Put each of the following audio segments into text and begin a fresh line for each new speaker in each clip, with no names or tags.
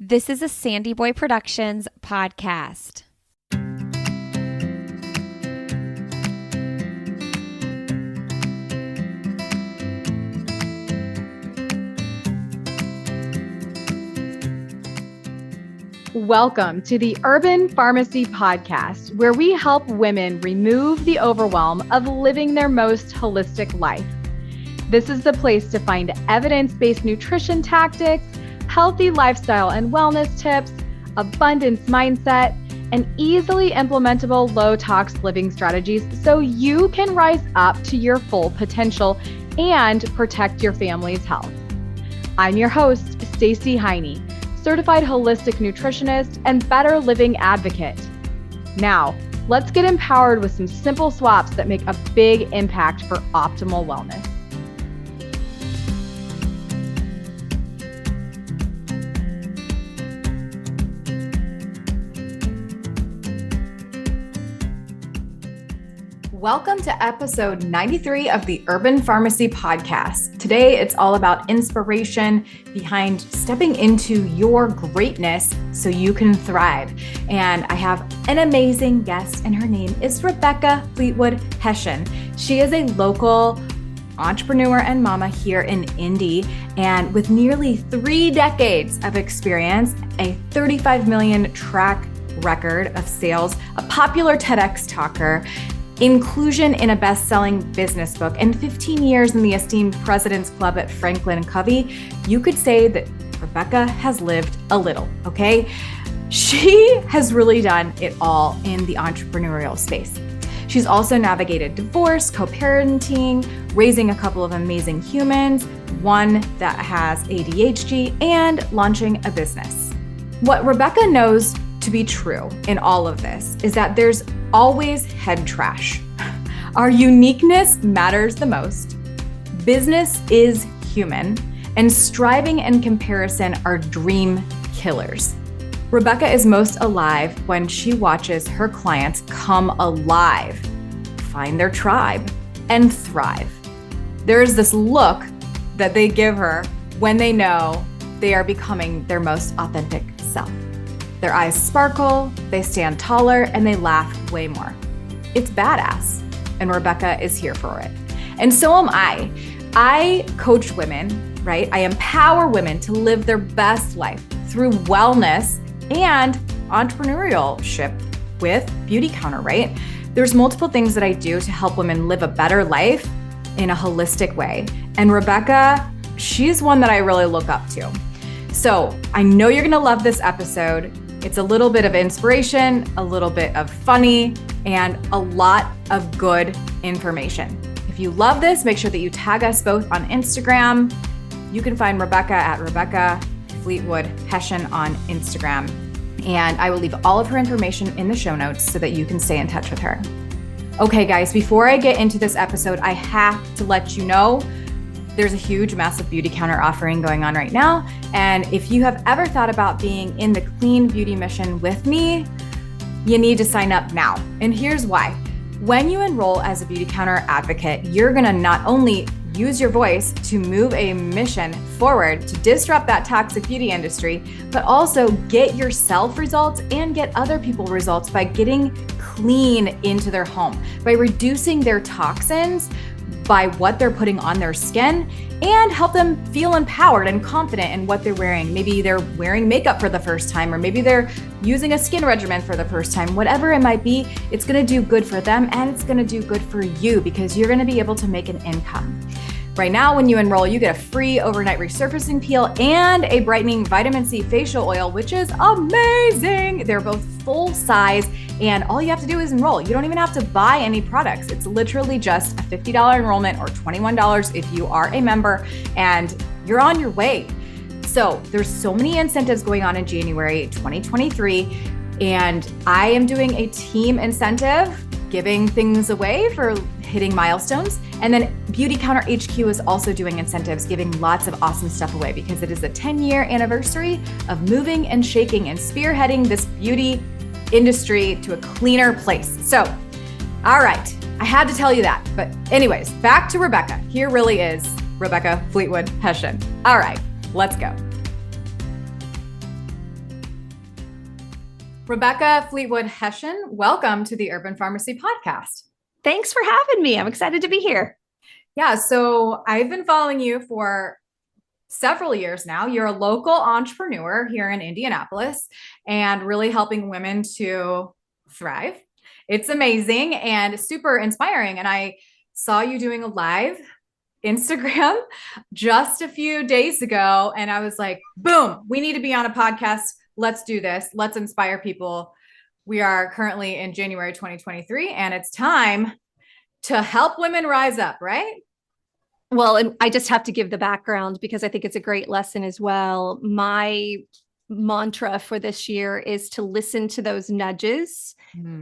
This is a Sandy Boy Productions podcast.
Welcome to the Urban Pharmacy Podcast, where we help women remove the overwhelm of living their most holistic life. This is the place to find evidence-based nutrition tactics, healthy lifestyle and wellness tips, abundance mindset, and easily implementable low-tox living strategies so you can rise up to your full potential and protect your family's health. I'm your host, Stacey Heine, certified holistic nutritionist and better living advocate. Now, let's get empowered with some simple swaps that make a big impact for optimal wellness.
Welcome to episode 93 of the Urban Pharmacy Podcast. Today, it's all about inspiration behind stepping into your greatness so you can thrive. And I have an amazing guest, and her name is Rebecca Fleetwood Hession. She is a local entrepreneur and mama here in Indy, and with nearly 3 decades of experience, a 35 million track record of sales, a popular TEDx talker, inclusion in a best-selling business book, and 15 years in the esteemed President's Club at FranklinCovey, you could say that Rebecca has lived a little, okay? She has really done it all in the entrepreneurial space. She's also navigated divorce, co-parenting, raising a couple of amazing humans, one that has ADHD, and launching a business. What Rebecca knows to be true in all of this is that there's always head trash. Our uniqueness matters the most. Business is human, and striving and comparison are dream killers. Rebecca is most alive when she watches her clients come alive, find their tribe, and thrive. There is this look that they give her when they know they are becoming their most authentic self. Their eyes sparkle, they stand taller, and they laugh way more. It's badass, and Rebecca is here for it. And so am I. I coach women, right? I empower women to live their best life through wellness and entrepreneurship with Beauty Counter, right? There's multiple things that I do to help women live a better life in a holistic way. And Rebecca, she's one that I really look up to. So I know you're gonna love this episode. It's a little bit of inspiration, a little bit of funny, and a lot of good information. If you love this, make sure that you tag us both on Instagram. You can find Rebecca at Rebecca Fleetwood Hession on Instagram. And I will leave all of her information in the show notes so that you can stay in touch with her. Okay, guys, before I get into this episode, I have to let you know there's a huge, massive Beauty Counter offering going on right now. And if you have ever thought about being in the clean beauty mission with me, you need to sign up now. And here's why. When you enroll as a Beauty Counter advocate, you're gonna not only use your voice to move a mission forward to disrupt that toxic beauty industry, but also get yourself results and get other people results by getting clean into their home, by reducing their toxins, by what they're putting on their skin, and help them feel empowered and confident in what they're wearing. Maybe they're wearing makeup for the first time, or maybe they're using a skin regimen for the first time. Whatever it might be, it's gonna do good for them, and it's gonna do good for you because you're gonna be able to make an income. Right now, when you enroll, you get a free overnight resurfacing peel and a brightening vitamin C facial oil, which is amazing. They're both full size, and all you have to do is enroll. You don't even have to buy any products. It's literally just a $50 enrollment or $21 if you are a member, and you're on your way. So there's so many incentives going on in January 2023, and I am doing a team incentive, giving things away for hitting milestones. And then Beauty Counter HQ is also doing incentives, giving lots of awesome stuff away because it is a 10-year anniversary of moving and shaking and spearheading this beauty industry to a cleaner place. So, all right, I had to tell you that. But anyways, back to Rebecca. Here really is Rebecca Fleetwood Hession. All right, let's go. Rebecca Fleetwood Hession, welcome to the Urban Pharmacy Podcast.
Thanks for having me. I'm excited to be here.
Yeah, so I've been following you for several years now. You're a local entrepreneur here in Indianapolis and really helping women to thrive. It's amazing and super inspiring. And I saw you doing a live Instagram just a few days ago. And I was like, boom, we need to be on a podcast. Let's do this. Let's inspire people. We are currently in January 2023, and it's time to help women rise up, right?
Well, and I just have to give the background because I think it's a great lesson as well. My mantra for this year is to listen to those nudges.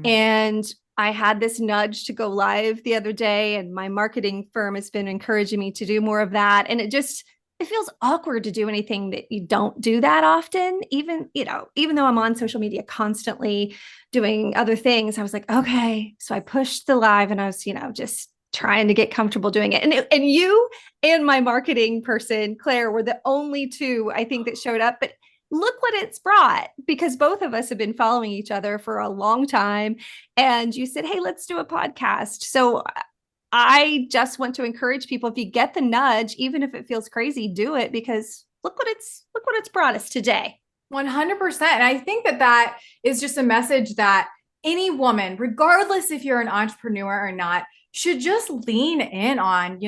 And I had this nudge to go live the other day, and my marketing firm has been encouraging me to do more of that. And it feels awkward to do anything that you don't do that often. Even though I'm on social media constantly doing other things, I was like, okay. So I pushed the live and I was, just trying to get comfortable doing it. And you and my marketing person, Claire, were the only two I think that showed up, but look what it's brought, because both of us have been following each other for a long time. And you said, hey, let's do a podcast. So I just want to encourage people, if you get the nudge, even if it feels crazy, do it, because look what it's brought us today.
100%. And I think that is just a message that any woman, regardless if you're an entrepreneur or not, should just lean in on,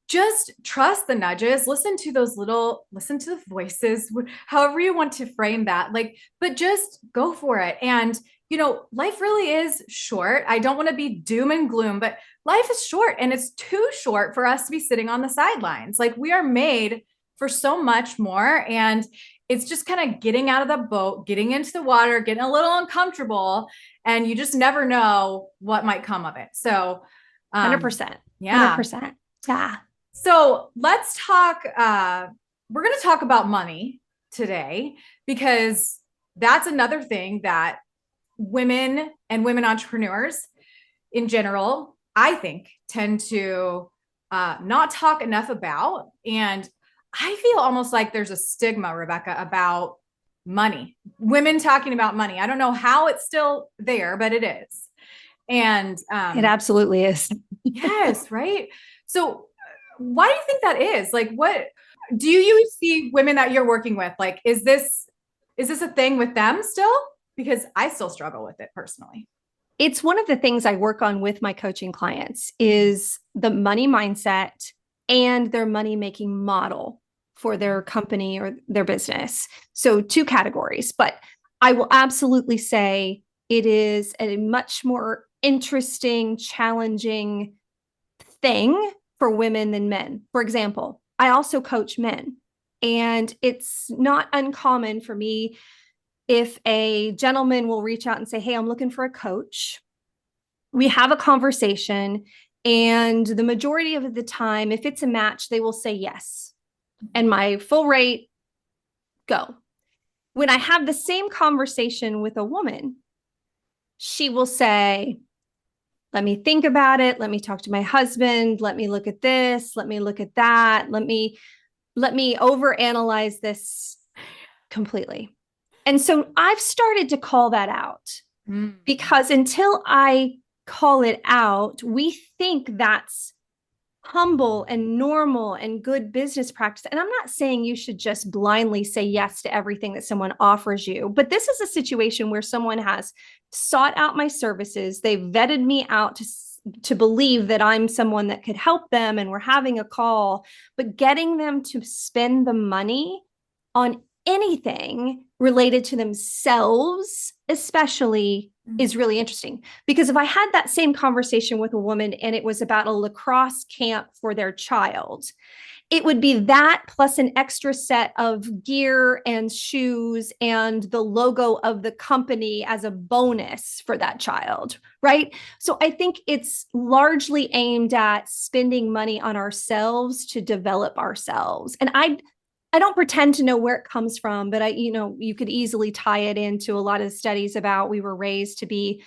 just trust the nudges, listen to the voices, however you want to frame that, but just go for it. And life really is short. I don't want to be doom and gloom, but life is short, and it's too short for us to be sitting on the sidelines. We are made for so much more. And it's just kind of getting out of the boat, getting into the water, getting a little uncomfortable, and you just never know what might come of it. So
100%.
Yeah.
100%. Yeah.
So let's talk, we're going to talk about money today, because that's another thing that women and women entrepreneurs in general, I think, tend to not talk enough about. And I feel almost like there's a stigma, Rebecca, about money, women talking about money. I don't know how it's still there, but it is. And
it absolutely is.
Yes, right. So why do you think that is? What do you see women that you're working with? Is this a thing with them still? Because I still struggle with it personally.
It's one of the things I work on with my coaching clients is the money mindset and their money-making model for their company or their business. So 2 categories, but I will absolutely say it is a much more interesting, challenging thing for women than men. For example, I also coach men, and it's not uncommon for me if a gentleman will reach out and say, hey, I'm looking for a coach. We have a conversation, and the majority of the time, if it's a match, they will say yes. And my full rate, go. When I have the same conversation with a woman, she will say, let me think about it. Let me talk to my husband. Let me look at this. Let me look at that. Let me overanalyze this completely. And so I've started to call that out because until I call it out, we think that's humble and normal and good business practice. And I'm not saying you should just blindly say yes to everything that someone offers you, but this is a situation where someone has sought out my services. They've vetted me out to believe that I'm someone that could help them, and we're having a call, but getting them to spend the money on anything related to themselves, especially, is really interesting. Because if I had that same conversation with a woman and it was about a lacrosse camp for their child, it would be that plus an extra set of gear and shoes and the logo of the company as a bonus for that child, right? So I think it's largely aimed at spending money on ourselves to develop ourselves. And I don't pretend to know where it comes from, but you could easily tie it into a lot of studies about we were raised to be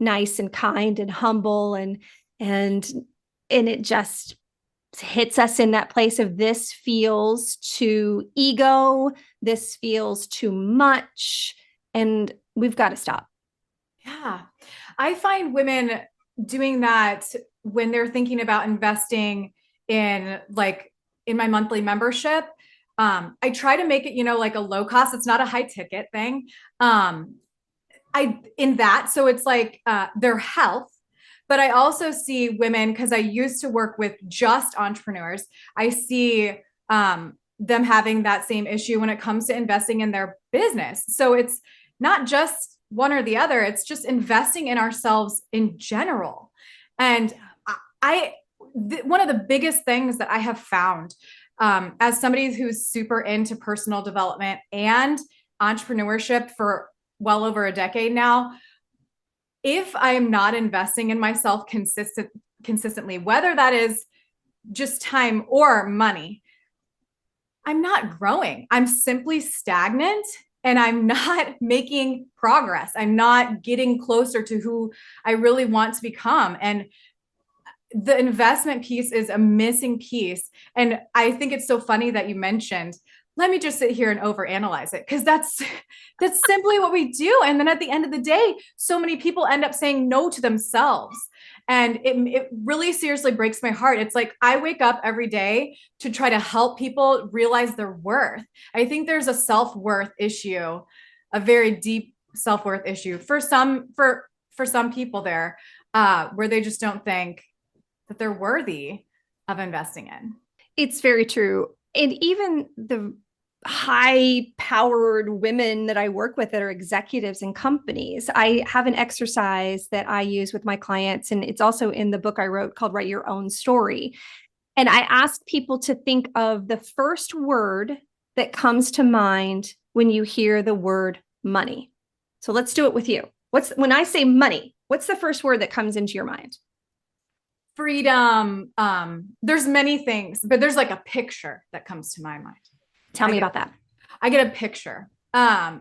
nice and kind and humble, and it just hits us in that place of this feels too ego, this feels too much. And we've got to stop.
Yeah. I find women doing that when they're thinking about investing in my monthly membership. I try to make it, like a low cost. It's not a high ticket thing. So it's like their health. But I also see women, because I used to work with just entrepreneurs. I see them having that same issue when it comes to investing in their business. So it's not just one or the other, it's just investing in ourselves in general. And one of the biggest things that I have found as somebody who's super into personal development and entrepreneurship for well over a decade now, if I am not investing in myself consistently, whether that is just time or money, I'm not growing. I'm simply stagnant and I'm not making progress. I'm not getting closer to who I really want to become. And the investment piece is a missing piece. And I think it's so funny that you mentioned, let me just sit here and overanalyze it, because that's simply what we do. And then at the end of the day, so many people end up saying no to themselves. And it really seriously breaks my heart. It's like I wake up every day to try to help people realize their worth. I think there's a self-worth issue, a very deep self-worth issue for some people there, where they just don't think that they're worthy of investing in.
It's very true. And even the high-powered women that I work with that are executives in companies, I have an exercise that I use with my clients, and it's also in the book I wrote called Write Your Own Story. And I ask people to think of the first word that comes to mind when you hear the word money. So let's do it with you. When I say money, what's the first word that comes into your mind?
Freedom. There's many things, but there's like a picture that comes to my mind.
Tell me about that.
I get a picture.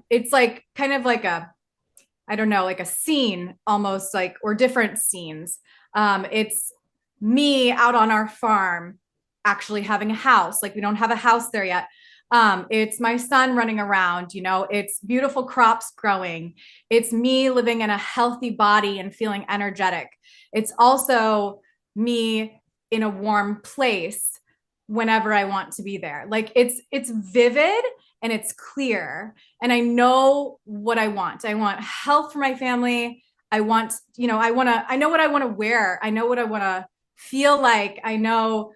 It's like kind of like I don't know, like a scene almost, like, or different scenes. It's me out on our farm, actually having a house. Like, we don't have a house there yet. It's my son running around, it's beautiful crops growing. It's me living in a healthy body and feeling energetic. It's also me in a warm place whenever I want to be there. Like, it's vivid and it's clear. And I know what I want. I want health for my family. I want, I know what I want to wear. I know what I want to feel like. I know,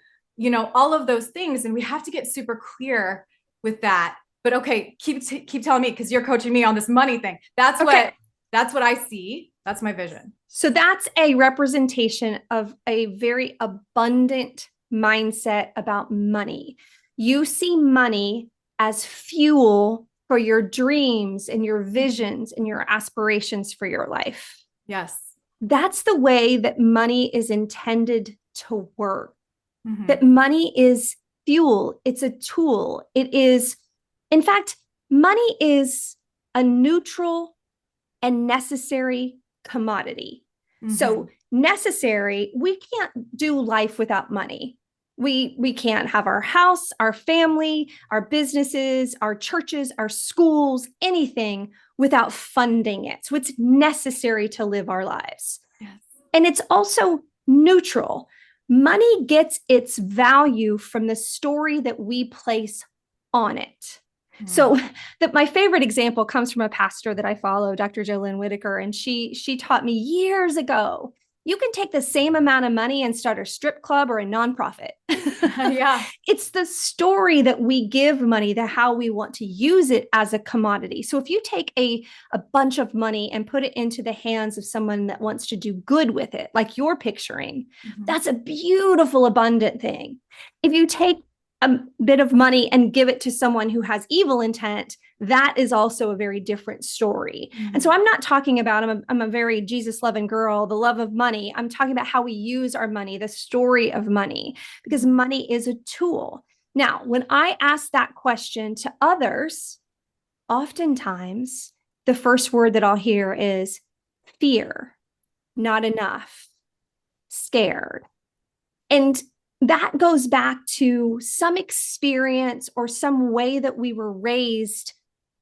all of those things. And we have to get super clear with that. But okay, keep telling me, because you're coaching me on this money thing. That's what I see. That's my vision.
So that's a representation of a very abundant mindset about money. You see money as fuel for your dreams and your visions and your aspirations for your life.
Yes.
That's the way that money is intended to work. Mm-hmm. That money is fuel. It's a tool. It is, in fact, money is a neutral and necessary commodity. Mm-hmm. So necessary, we can't do life without money. We can't have our house, our family, our businesses, our churches, our schools, anything without funding it. So it's necessary to live our lives. Yes. And it's also neutral. Money gets its value from the story that we place on it. Mm-hmm. So my favorite example comes from a pastor that I follow, Dr. Jolynn Whitaker, and she taught me years ago, you can take the same amount of money and start a strip club or a nonprofit.
Yeah.
It's the story that we give money, how we want to use it as a commodity. So if you take a bunch of money and put it into the hands of someone that wants to do good with it, like you're picturing, mm-hmm. that's a beautiful, abundant thing. If you take a bit of money and give it to someone who has evil intent, that is also a very different story. Mm-hmm. And so I'm not talking about, I'm a very Jesus-loving girl, the love of money. I'm talking about how we use our money, the story of money, because money is a tool. Now, when I ask that question to others, oftentimes the first word that I'll hear is fear, not enough, scared. And that goes back to some experience or some way that we were raised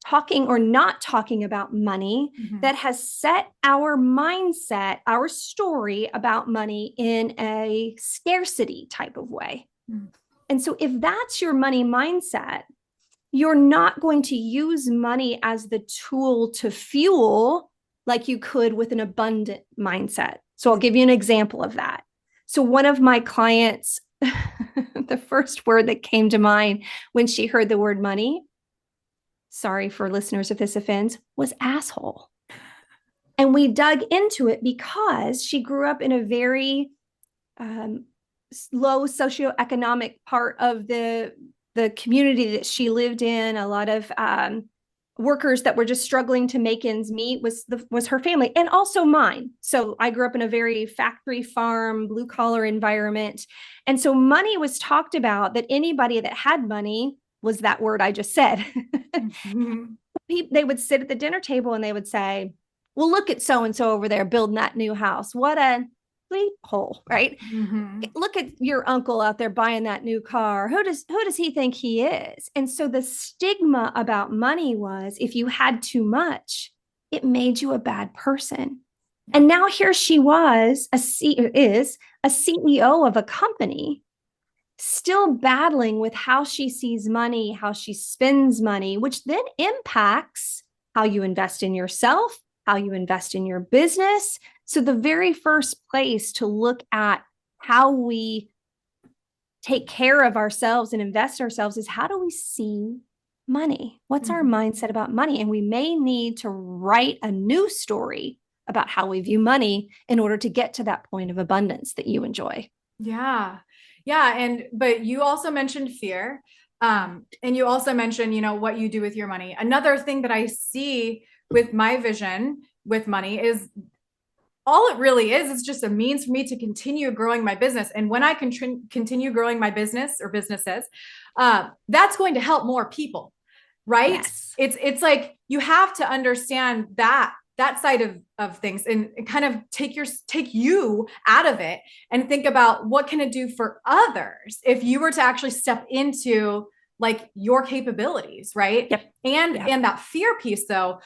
talking or not talking about money that has set our mindset, our story about money in a scarcity type of way. And so if that's your money mindset, you're not going to use money as the tool to fuel like you could with an abundant mindset. So I'll give you an example of that. So one of my clients, the first word that came to mind when she heard the word money, sorry for listeners if this offends, was asshole. And we dug into it because she grew up in a very low socioeconomic part of the community that she lived in. A lot of workers that were just struggling to make ends meet was her family, and also mine. So I grew up in a very factory farm, blue collar environment. And so money was talked about, that anybody that had money was that word I just said. They would sit at the dinner table and they would say, well, look at so-and-so over there building that new house. What a hole, right? Look at your uncle out there buying that new car. Who does he think he is? And so the stigma about money was, if you had too much, it made you a bad person. And now here she was, is a CEO of a company, still battling with how she sees money, how she spends money, which then impacts how you invest in yourself, how you invest in your business. So the very first place to look at how we take care of ourselves and invest ourselves is, how do we see money? What's our mindset about money? And we may need to write a new story about how we view money in order to get to that point of abundance that you enjoy.
Yeah. Yeah. But you also mentioned fear. And you also mentioned, what you do with your money. Another thing that I see with my vision with money is, all it really is just a means for me to continue growing my business. And when I can continue growing my business or businesses, that's going to help more people, right?
Yes.
It's like, you have to understand that side of things, and kind of take you out of it and think about, what can it do for others if you were to actually step into like your capabilities, right?
Yep.
And that fear piece though,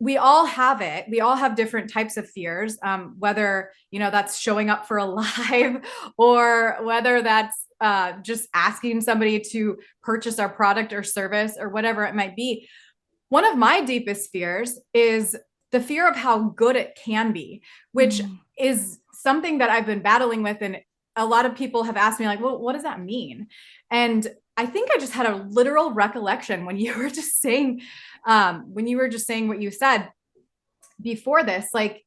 we all have it. We all have different types of fears, whether, that's showing up for a live, or whether that's just asking somebody to purchase our product or service, or whatever it might be. One of my deepest fears is the fear of how good it can be, which is something that I've been battling with. And a lot of people have asked me, like, well, what does that mean? And I think I just had a literal recollection when you were just saying what you said before this, like,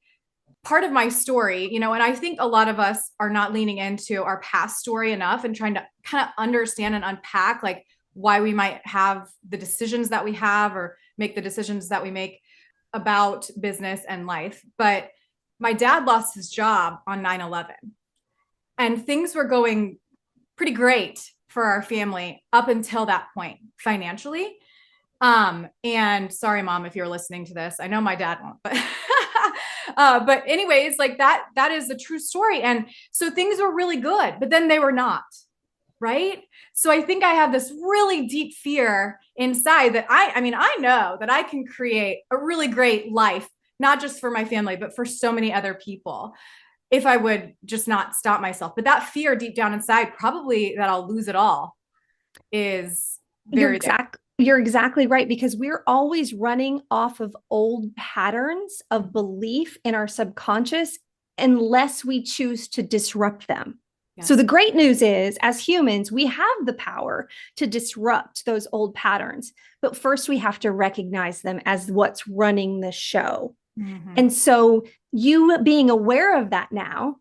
part of my story, and I think a lot of us are not leaning into our past story enough and trying to kind of understand and unpack, like, why we might have the decisions that we have, or make the decisions that we make about business and life. But my dad lost his job on 9/11, and things were going pretty great for our family up until that point financially. And sorry, Mom, if you're listening to this, I know my dad won't, but anyways, like that is a true story. And so things were really good, but then they were not, right? So I think I have this really deep fear inside that I know that I can create a really great life, not just for my family, but for so many other people, if I would just not stop myself. But that fear deep down inside, probably that I'll lose it all, is very
You're exactly right, because we're always running off of old patterns of belief in our subconscious unless we choose to disrupt them. Yes. So the great news is, as humans, we have the power to disrupt those old patterns. But first, we have to recognize them as what's running the show. And so you being aware of that now,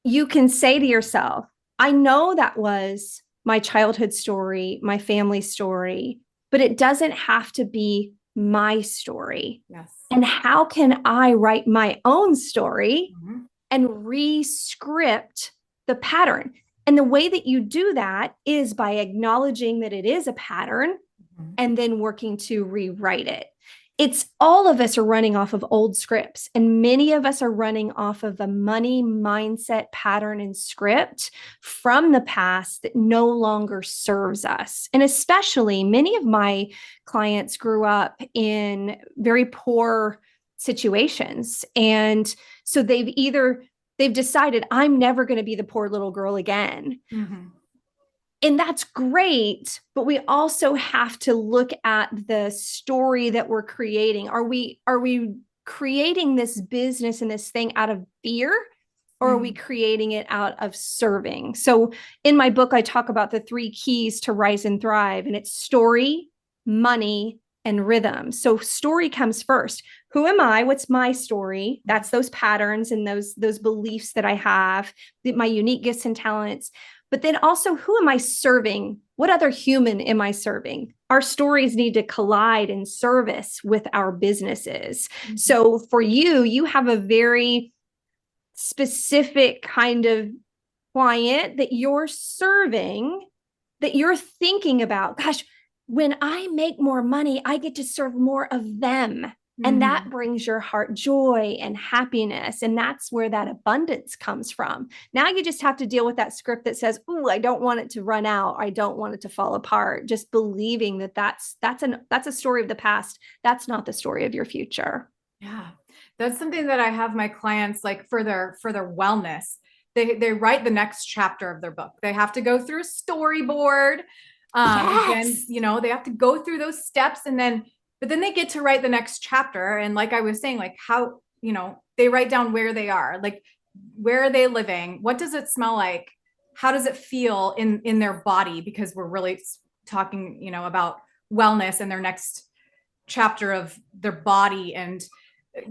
you can say to yourself, I know that was my childhood story, my family story, but it doesn't have to be my story.
Yes.
And how can I write my own story and re-script the pattern? And the way that you do that is by acknowledging that it is a pattern and then working to rewrite it. it's all of us are running off of old scripts, and many of us are running off of a money mindset pattern and script from the past that no longer serves us. And especially many of my clients grew up in very poor situations. And so they've decided, I'm never going to be the poor little girl again. Mm-hmm. And that's great, but we also have to look at the story that we're creating. Are we creating this business and this thing out of fear, or are we creating it out of serving? So in my book, I talk about the 3 keys to rise and thrive, and it's story, money, and rhythm. So story comes first. Who am I? What's my story? That's those patterns and those beliefs that I have, my unique gifts and talents. But then also, who am I serving? What other human am I serving? Our stories need to collide in service with our businesses. Mm-hmm. So for you have a very specific kind of client that you're serving, that you're thinking about. Gosh, when I make more money, I get to serve more of them. And that brings your heart joy and happiness. And that's where that abundance comes from. Now you just have to deal with that script that says, "Ooh, I don't want it to run out. I don't want it to fall apart." Just believing that that's a story of the past. That's not the story of your future.
Yeah. That's something that I have my clients, like for their wellness, they write the next chapter of their book. They have to go through a storyboard.
Yes.
And they have to go through those steps, but then they get to write the next chapter. And like I was saying, like how, they write down where they are, like, where are they living? What does it smell like? How does it feel in their body? Because we're really talking, about wellness and their next chapter of their body, and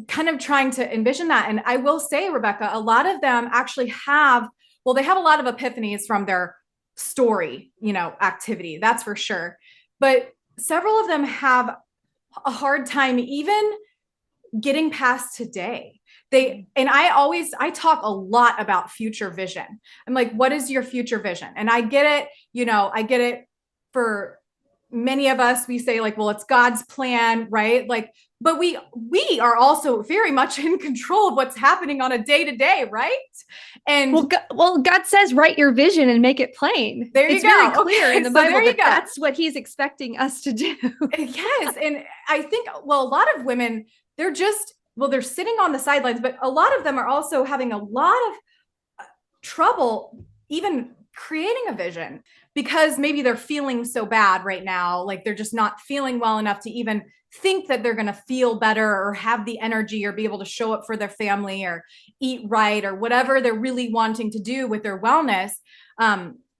kind of trying to envision that. And I will say, Rebecca, a lot of them actually they have a lot of epiphanies from their story, activity, that's for sure. But several of them have a hard time even getting past today. I talk a lot about future vision. I'm like, what is your future vision? And I get it, for many of us, we say like, well, it's God's plan, right? Like, but we are also very much in control of what's happening on a day-to-day, right? And
God says, write your vision and make it plain.
There you
it's
go.
Very clear in the Bible that
go.
That's what he's expecting us to do.
Yes. And I think, a lot of women, they're sitting on the sidelines, but a lot of them are also having a lot of trouble even creating a vision, because maybe they're feeling so bad right now. Like they're just not feeling well enough to even think that they're going to feel better or have the energy or be able to show up for their family or eat right or whatever they're really wanting to do with their wellness.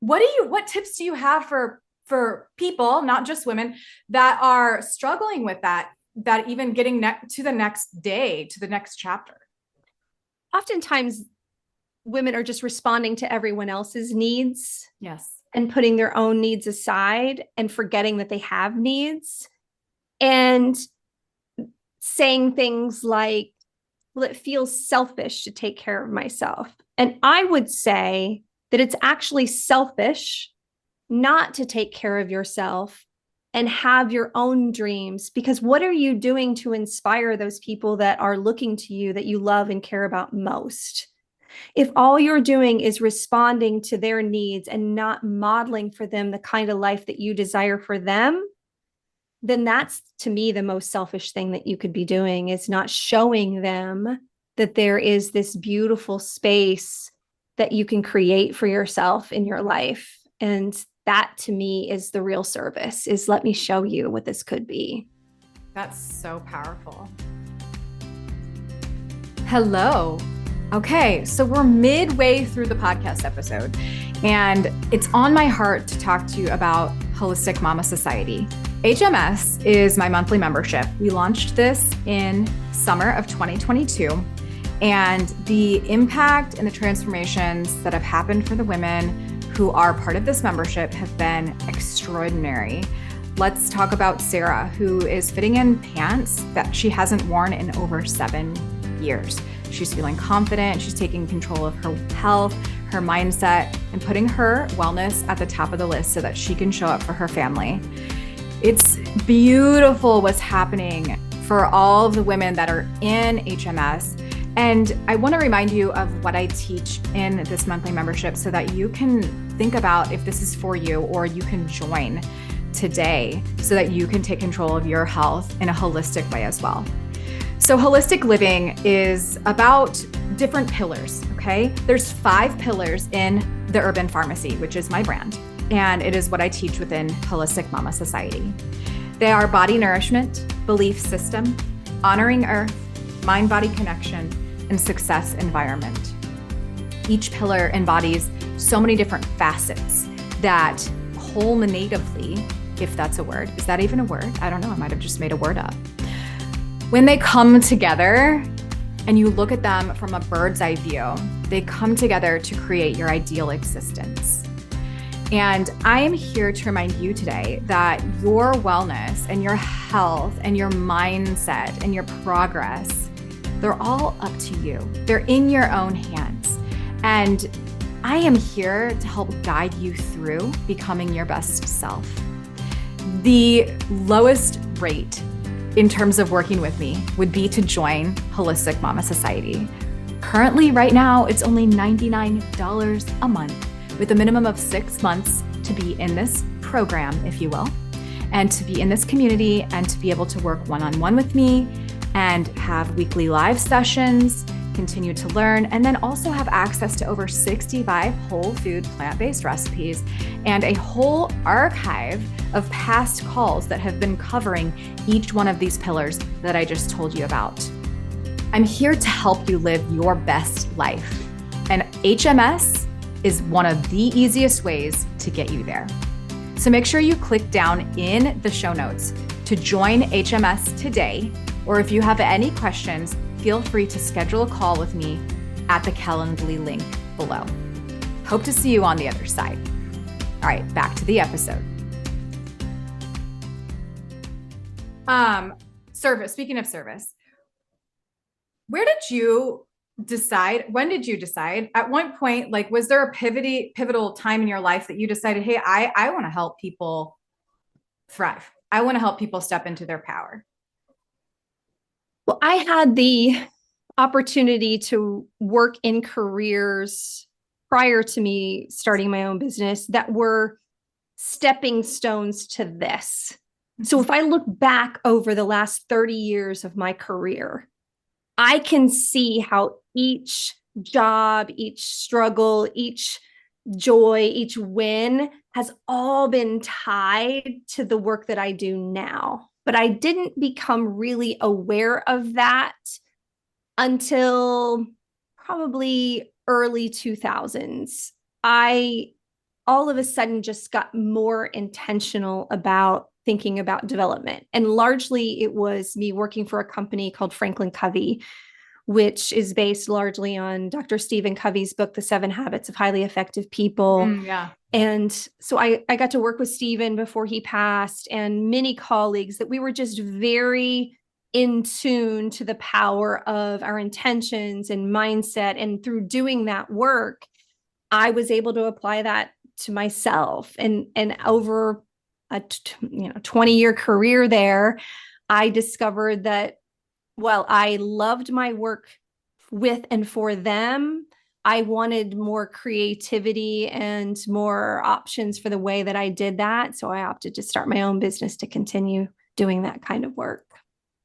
What tips do you have for people, not just women, that are struggling with that even getting to the next day, to the next chapter?
Oftentimes women are just responding to everyone else's needs.
Yes.
And putting their own needs aside and forgetting that they have needs, and saying things like, well, it feels selfish to take care of myself. And I would say that it's actually selfish not to take care of yourself and have your own dreams, because what are you doing to inspire those people that are looking to you, that you love and care about most? If all you're doing is responding to their needs and not modeling for them the kind of life that you desire for them, then that's, to me, the most selfish thing that you could be doing, is not showing them that there is this beautiful space that you can create for yourself in your life. And that, to me, is the real service, is let me show you what this could be.
That's so powerful. Hello. Okay, so we're midway through the podcast episode, and it's on my heart to talk to you about Holistic Mama Society. HMS is my monthly membership. We launched this in summer of 2022, and the impact and the transformations that have happened for the women who are part of this membership have been extraordinary. Let's talk about Sarah, who is fitting in pants that she hasn't worn in over 7 years. She's feeling confident. She's taking control of her health, her mindset, and putting her wellness at the top of the list so that she can show up for her family. It's beautiful what's happening for all the women that are in HMS. And I want to remind you of what I teach in this monthly membership so that you can think about if this is for you, or you can join today so that you can take control of your health in a holistic way as well. So holistic living is about different pillars, okay? There's 5 pillars in the Urban Pharmacy, which is my brand, and it is what I teach within Holistic Mama Society. They are body nourishment, belief system, honoring earth, mind-body connection, and success environment. Each pillar embodies so many different facets that culminatively, if that's a word, is that even a word? I don't know, I might have just made a word up. When they come together and you look at them from a bird's eye view, they come together to create your ideal existence. And I am here to remind you today that your wellness and your health and your mindset and your progress, they're all up to you. They're in your own hands. And I am here to help guide you through becoming your best self. The lowest rate in terms of working with me would be to join Holistic Mama Society. Currently, right now, it's only $99 a month with a minimum of 6 months to be in this program, if you will, and to be in this community and to be able to work one-on-one with me and have weekly live sessions, continue to learn, and then also have access to over 65 whole food plant-based recipes and a whole archive of past calls that have been covering each one of these pillars that I just told you about. I'm here to help you live your best life, and HMS is one of the easiest ways to get you there. So make sure you click down in the show notes to join HMS today, or if you have any questions, feel free to schedule a call with me at the Calendly link below. Hope to see you on the other side. All right, back to the episode. Service, speaking of service, when did you decide, at one point, like, was there a pivotal time in your life that you decided, hey, I want to help people thrive. I want to help people step into their power?
Well, I had the opportunity to work in careers prior to me starting my own business that were stepping stones to this. So if I look back over the last 30 years of my career, I can see how each job, each struggle, each joy, each win has all been tied to the work that I do now. But I didn't become really aware of that until probably early 2000s. I all of a sudden just got more intentional about thinking about development. And largely it was me working for a company called FranklinCovey, which is based largely on Dr. Stephen Covey's book, The 7 Habits of Highly Effective People.
Yeah.
And so I got to work with Stephen before he passed, and many colleagues, that we were just very in tune to the power of our intentions and mindset. And through doing that work, I was able to apply that to myself. And over a 20-year career there, I discovered that while I loved my work with and for them, I wanted more creativity and more options for the way that I did that. So I opted to start my own business to continue doing that kind of work.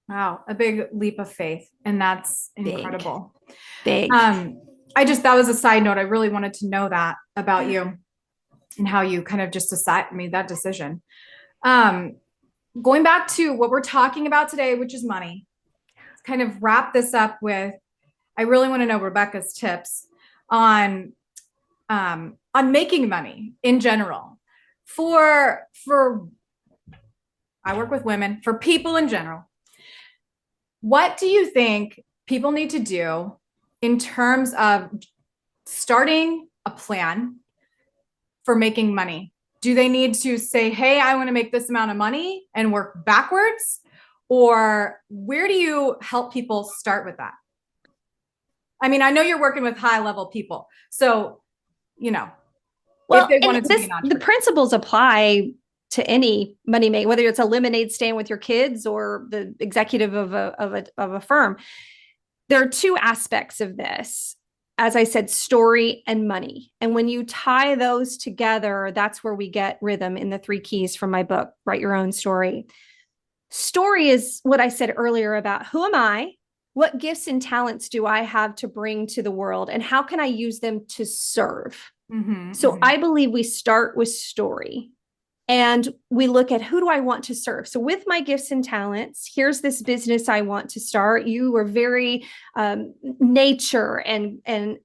Wow. A big leap of faith. And that's incredible.
Big.
That was a side note. I really wanted to know that about you and how you kind of just made that decision. Going back to what we're talking about today, which is money. Let's kind of wrap this up with, I really want to know Rebecca's tips on making money in general for I work with women, for people in general. What do you think people need to do in terms of starting a plan for making money? Do they need to say, hey, I want to make this amount of money and work backwards? Or where do you help people start with that? I mean, I know you're working with high level people. So,
well,
if they wanted to be an
the principles apply to any money making, whether it's a lemonade stand with your kids or the executive of a firm. There are two aspects of this. As I said, story and money. And when you tie those together, that's where we get rhythm in the 3 keys from my book, Write Your Own Story. Story is what I said earlier about who am I? What gifts and talents do I have to bring to the world? And how can I use them to serve? So I believe we start with story. And we look at who do I want to serve? So with my gifts and talents, here's this business I want to start. You are very nature and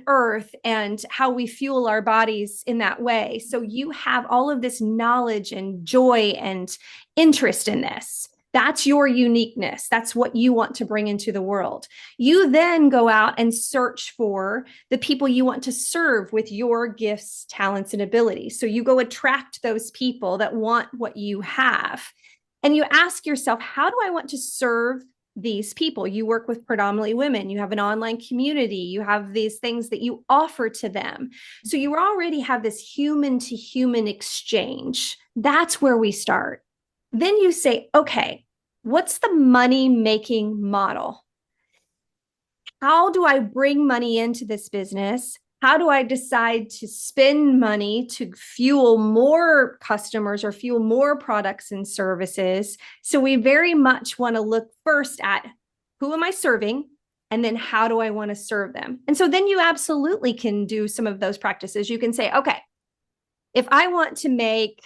earth and how we fuel our bodies in that way. So you have all of this knowledge and joy and interest in this. That's your uniqueness. That's what you want to bring into the world. You then go out and search for the people you want to serve with your gifts, talents, and abilities. So you go attract those people that want what you have. And you ask yourself, how do I want to serve these people? You work with predominantly women. You have an online community. You have these things that you offer to them. So you already have this human to human exchange. That's where we start. Then you say, okay, what's the money making model? How do I bring money into this business? How do I decide to spend money to fuel more customers or fuel more products and services? So we very much want to look first at who am I serving? And then how do I want to serve them? And so then you absolutely can do some of those practices. You can say, okay, if I want to make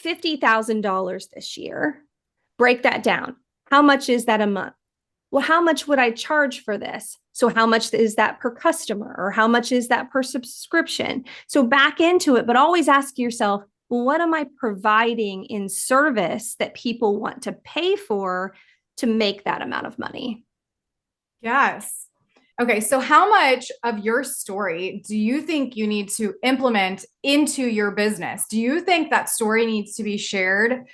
$50,000 this year, break that down. How much is that a month? Well, how much would I charge for this? So how much is that per customer or how much is that per subscription? So back into it, but always ask yourself, well, what am I providing in service that people want to pay for to make that amount of money?
Yes. Okay. So how much of your story do you think you need to implement into your business? Do you think that story needs to be shared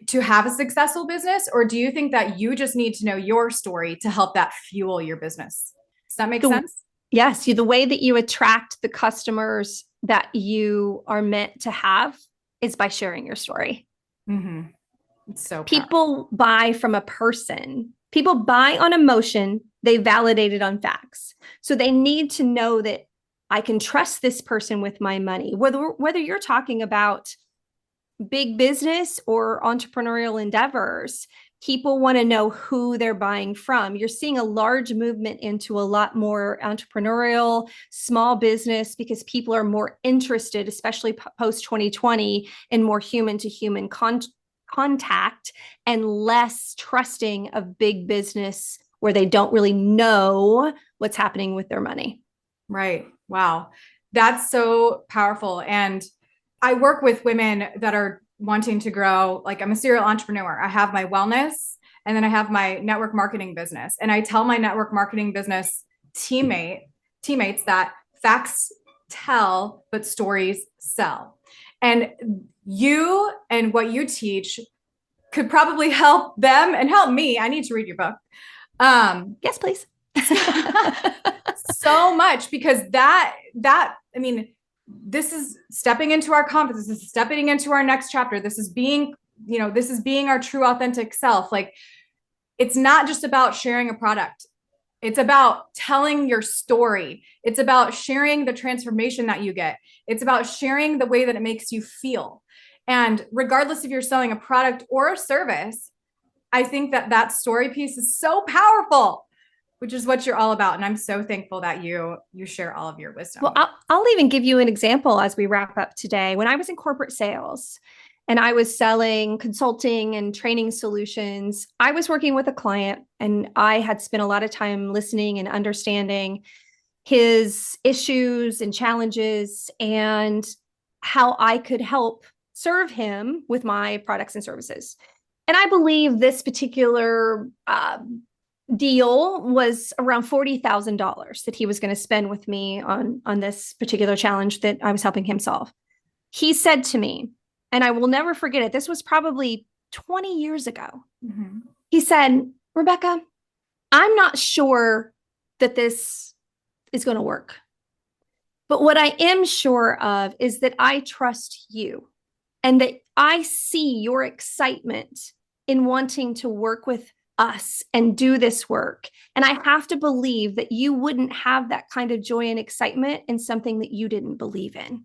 to have a successful business? Or do you think that you just need to know your story to help that fuel your business? Does that make sense?
Yes. The way that you attract the customers that you are meant to have is by sharing your story.
It's so
people buy from a person. People buy on emotion. They validate it on facts. So they need to know that I can trust this person with my money, whether you're talking about big business or entrepreneurial endeavors. People want to know who they're buying from. You're seeing a large movement into a lot more entrepreneurial, small business, because people are more interested, especially post 2020, in more human to human contact and less trusting of big business where they don't really know what's happening with their money.
Right. Wow. That's so powerful. And I work with women that are wanting to grow. Like, I'm a serial entrepreneur. I have my wellness and then I have my network marketing business. And I tell my network marketing business teammates that facts tell, but stories sell. And you and what you teach could probably help them and help me. I need to read your book.
Yes, please.
So much, because I mean, this is stepping into our confidence. This is stepping into our next chapter. This is being our true authentic self. Like, it's not just about sharing a product. It's about telling your story. It's about sharing the transformation that you get. It's about sharing the way that it makes you feel. And regardless if you're selling a product or a service, I think that story piece is so powerful, which is what you're all about. And I'm so thankful that you share all of your wisdom.
Well, I'll even give you an example as we wrap up today. When I was in corporate sales and I was selling consulting and training solutions, I was working with a client and I had spent a lot of time listening and understanding his issues and challenges and how I could help serve him with my products and services. And I believe this particular deal was around $40,000 that he was going to spend with me on this particular challenge that I was helping him solve. He said to me, and I will never forget it, this was probably 20 years ago. Mm-hmm. He said, Rebecca, I'm not sure that this is going to work. But what I am sure of is that I trust you. and that I see your excitement in wanting to work with us and do this work. And I have to believe that you wouldn't have that kind of joy and excitement in something that you didn't believe in.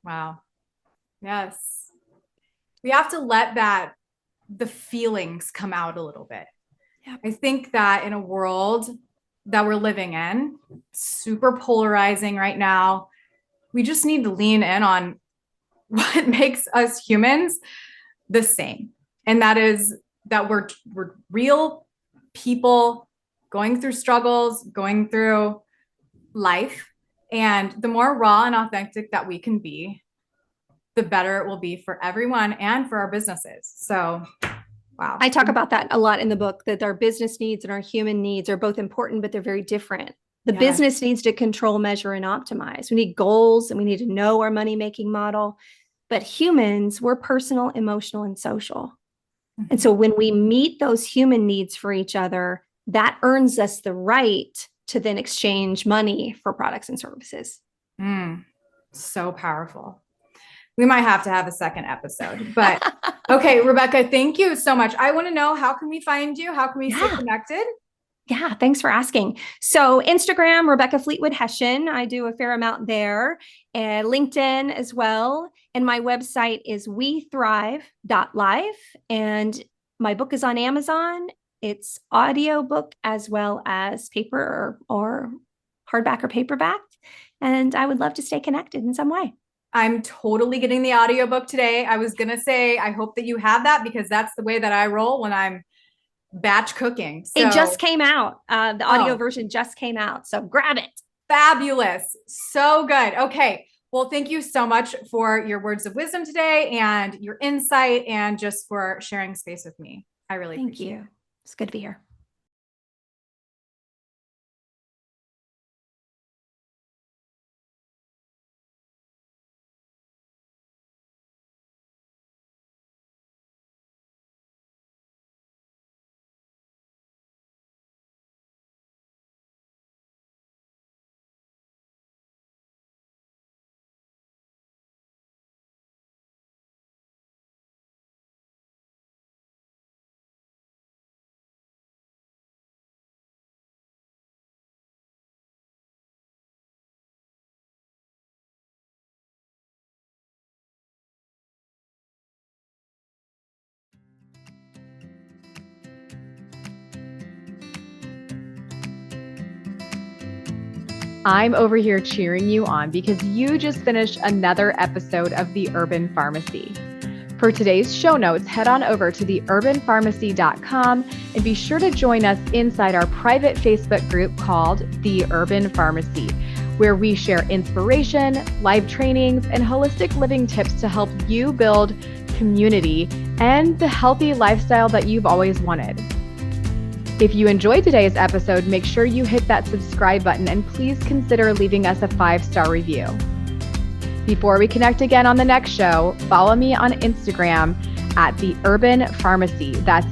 Wow. Yes. We have to let the feelings come out a little bit.
Yep.
I think that in a world that we're living in, super polarizing right now, we just need to lean in on what makes us humans the same. And that is that we're real people going through struggles, going through life. And the more raw and authentic that we can be, the better it will be for everyone and for our businesses. So, wow.
I talk about that a lot in the book, that our business needs and our human needs are both important, but they're very different. The business needs to control, measure, and optimize. We need goals and we need to know our money-making model. But humans, we're personal, emotional, and social. Mm-hmm. And so when we meet those human needs for each other, that earns us the right to then exchange money for products and services.
So powerful. We might have to have a second episode, but okay, Rebecca, thank you so much. I want to know, how can we find you? How can we stay connected?
Yeah, thanks for asking. So Instagram, Rebecca Fleetwood Hession. I do a fair amount there, and LinkedIn as well. And my website is wethrive.life. And my book is on Amazon. It's audiobook as well as paper or hardback or paperback. And I would love to stay connected in some way.
I'm totally getting the audiobook today. I was going to say, I hope that you have that, because that's the way that I roll when I'm batch cooking. So,
it just came out. The audio version just came out. So grab it.
Fabulous. So good. Okay. Well, thank you so much for your words of wisdom today and your insight, and just for sharing space with me. I really appreciate it.
Thank you. It's good to be here.
I'm over here cheering you on because you just finished another episode of The Urban Pharmacy. For today's show notes, head on over to theurbanpharmacy.com and be sure to join us inside our private Facebook group called The Urban Pharmacy, where we share inspiration, live trainings, and holistic living tips to help you build community and the healthy lifestyle that you've always wanted. If you enjoyed today's episode, make sure you hit that subscribe button and please consider leaving us a 5-star review. Before we connect again on the next show, follow me on Instagram at The Urban Pharmacy. That's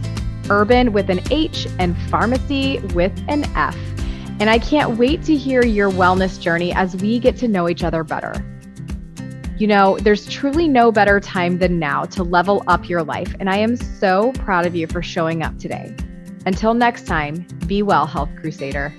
urban with an H and pharmacy with an F. And I can't wait to hear your wellness journey as we get to know each other better. You know, there's truly no better time than now to level up your life, and I am so proud of you for showing up today. Until next time, be well, Health Crusader.